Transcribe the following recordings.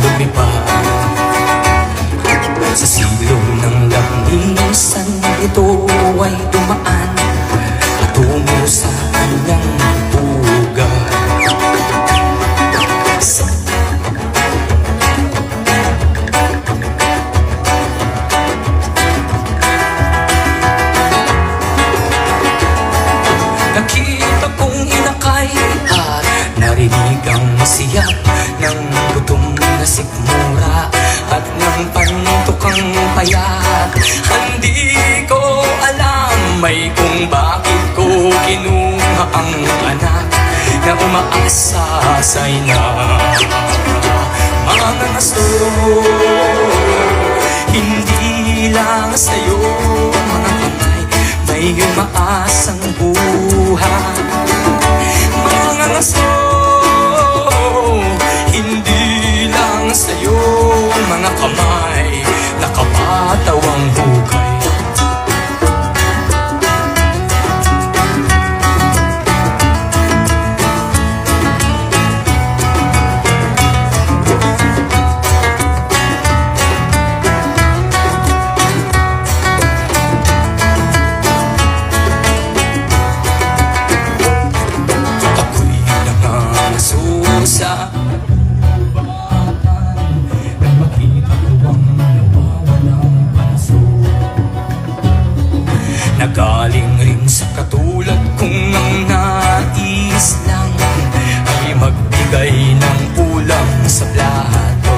lumipad. Sa silong ng langisan, ito ay dumaan patungo sa kanyang pugad. Nakita kong inakay at narinig ang masiyap ng gutom na sikmura at ng pantukang payat. Hindi ko alam may kung bakit ko kinuha ang anak na umaasa sa'y na mga aso. Hindi lang sa'yo mga kamay may umaasang buhay. Mga aso, hindi lang sa'yo mga kamay nakapatawang hukay. Sa nagpakita ko ang nawawalang panso, nagaling rin sa katulad kong ang nais lang ay magbigay ng ulam sa plato.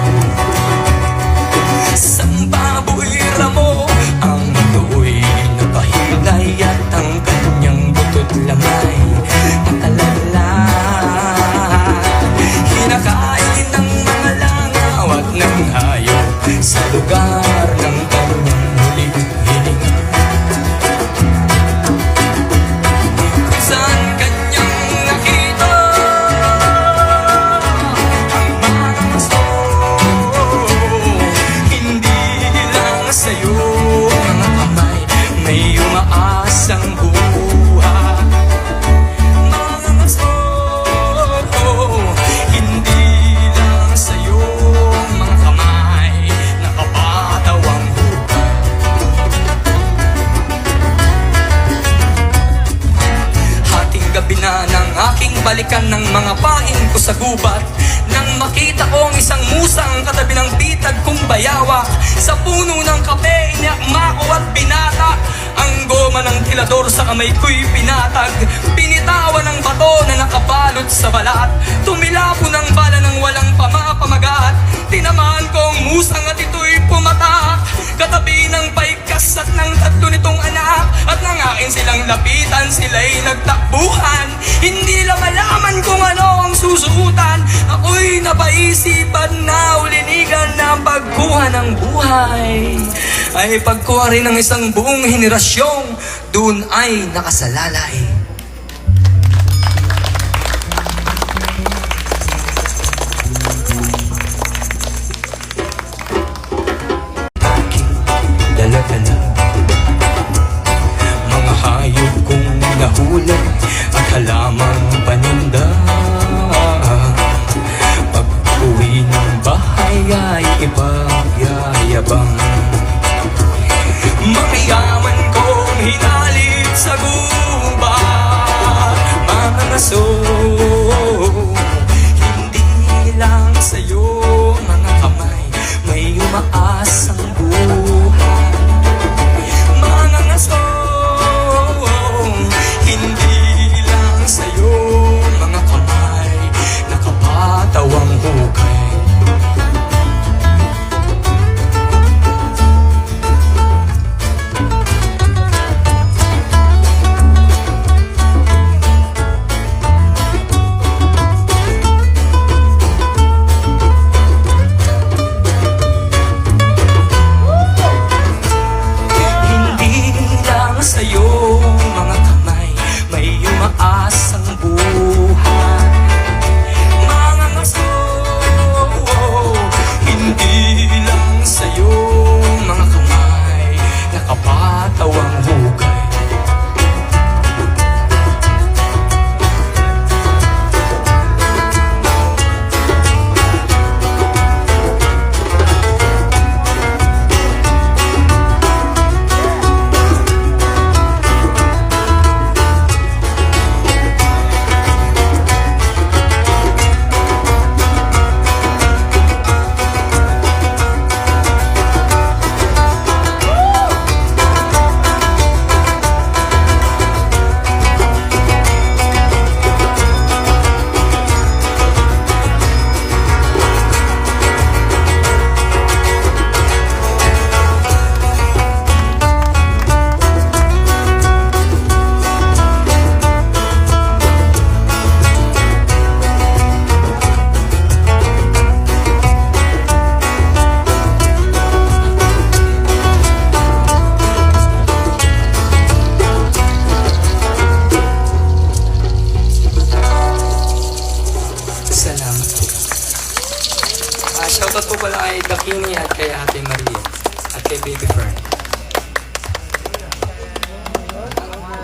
Isang baboy ramo ang do'y napahilay at ang kanyang butot lamay nakalala. Kinakain ng mga langaw at ng hayop sa lugar ng kanyang huling hininga. Kung saan kanyang nakita ang mga aso, hindi lang sa'yo mga kamay may umaasang buhay. Mga aso, hindi lang sa'yo mga kamay nakapatawang hukay. Hating gabi na ng aking balikan ng mga pain ko sa gubat, nang makita ko ang isang musang katabi ng bitag kong bayawak. Sa puno ng kape inakma ko at binata ang goma ng tilador sa kamay ko'y pinatag. Pinitawan ng bato na nakabalot sa balat, tumilapo ng bala ng walang pamapamagat. Tinamaan ko ang musang at ito'y pumatak katabi ng paikas at ng tatlo nitong anak. At nangain silang lapitan, sila'y nagtakbuhan, hindi lang malaman kung ano ang susuutan. Ako'y napaisipan na ulinigan na pagkuha ng buhay ay pagkuha rin ng isang buong henerasyong dun ay nakasalalay. Aking dala-dala mga hayop kong nahulog at halamang paninda. Pag-uwi ng bahay ay ipayayabang. Mayaman kong hinalit sa gubat. Mga aso, hindi lang sa'yo mga kamay may umaasang buhay. Mga aso, hindi lang sa'yo mga kamay nakapatawang hukay. Shoutout po pala kay Dakini at kay Ate Maria at kay Baby Fern.